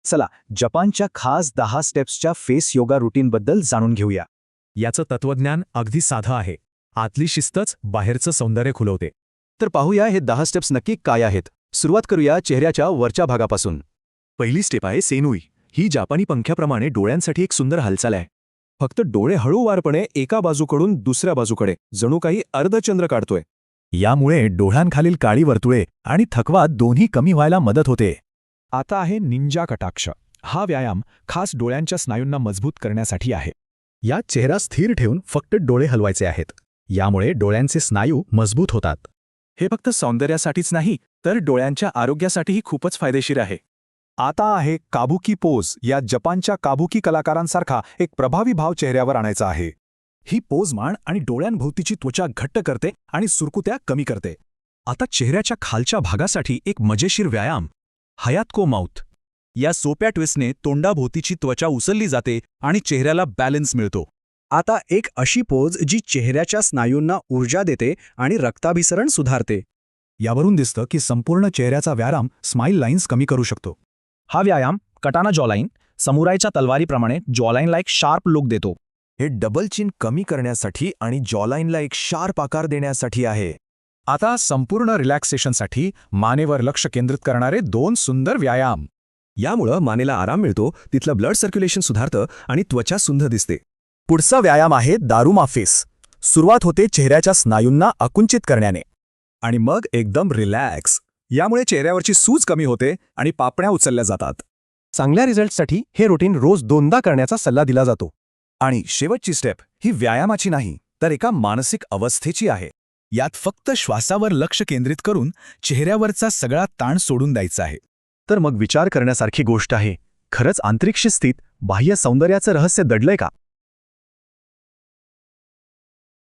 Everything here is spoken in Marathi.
चला जपानच्या खास 10 स्टेप्सच्या फेस योगा रुटीनबद्दल जाणून घेऊया. याचं तत्वज्ञान अगदी साधं आहे. आतली शिस्तच बाहेरचं सौंदर्य खुलवते. तर पाहूया हे 10 स्टेप्स नक्की काय आहेत. सुरुवात करूया चेहऱ्याच्या वरच्या भागापासून. पहिली स्टेप आहे सेनुई. ही जापानी पंख्याप्रमाणे डोळ्यांसाठी एक सुंदर हालचाल आहे. फक्त डोळे हळूवारपणे एका बाजूकडून दुसऱ्या बाजूकडे जणू काही अर्धचंद्र काढतोय. यामुळे डोळ्यांखालील काळी वर्तुळे आणि थकवा दोन्ही कमी व्हायला मदत होते. आता आहे निंजा कटाक्ष. हा व्यायाम खास डोळ्यांच्या स्नायूंना मजबूत करण्यासाठी आहे. यात चेहरा स्थिर ठेवून फक्त डोळे हलवायचे आहेत. यामुळे डोळ्यांचे स्नायू मजबूत होतात. हे फक्त सौंदर्यासाठीच नाही तर डोळ्यांच्या आरोग्यासाठीही खूपच फायदेशीर आहे. आता आहे काबुकी पोज. या जपानच्या काबुकी कलाकारांसारखा एक प्रभावी भाव चेहऱ्यावर आणायचा आहे. ही पोज मान आणि डोळ्यांभोवतीची त्वचा घट्ट करते आणि सुरकुत्या कमी करते. आता चेहऱ्याच्या खालच्या भागासाठी एक मजेशीर व्यायाम, हयातको माउथ. या सोप्या ट्विस्टने तोंडाभोवतीची त्वचा उचलली जाते आणि चेहऱ्याला बॅलन्स मिळतो. आता एक अशी पोज जी चेहऱ्याच्या स्नायूंना ऊर्जा देते आणि रक्ताभिसरण सुधारते. यावरून दिसतं की संपूर्ण चेहऱ्याचा व्यायाम स्माईल लाईन्स कमी करू शकतो. हा व्यायाम कटाना जॉलाईन, समुराईच्या तलवारीप्रमाणे जॉलाईनला एक शार्प लुक देतो. हे डबल चिन कमी करण्यासाठी आणि जॉलाईनला एक शार्प आकार देण्यासाठी आहे. आता संपूर्ण रिलॅक्सेशनसाठी मानेवर लक्ष केंद्रित करणारे 2 सुंदर व्यायाम. यामुळं मानेला आराम मिळतो, तिथलं ब्लड सर्क्युलेशन सुधारतं आणि त्वचा सुंदर दिसते. पुढचा व्यायाम आहे दारुमा फेस. सुरुवात होते चेहऱ्याच्या स्नायूंना आकुंचित करण्याने आणि मग एकदम रिलॅक्स. यामुळे चेहऱ्यावरची सूज कमी होते आणि पापण्या उचलल्या जातात. चांगल्या रिझल्टसाठी हे रुटीन रोज 2दा करण्याचा सल्ला दिला जातो. आणि शेवटची स्टेप ही व्यायामाची नाही तर एका मानसिक अवस्थेची आहे. यात फक्त श्वासावर लक्ष केंद्रित करून चेहऱ्यावरचा सगळा ताण सोडून द्यायचा आहे. तर मग विचार करण्यासारखी गोष्ट आहे, खरंच आंतरिक शिस्तीत बाह्य सौंदर्याचं रहस्य दडलंय का?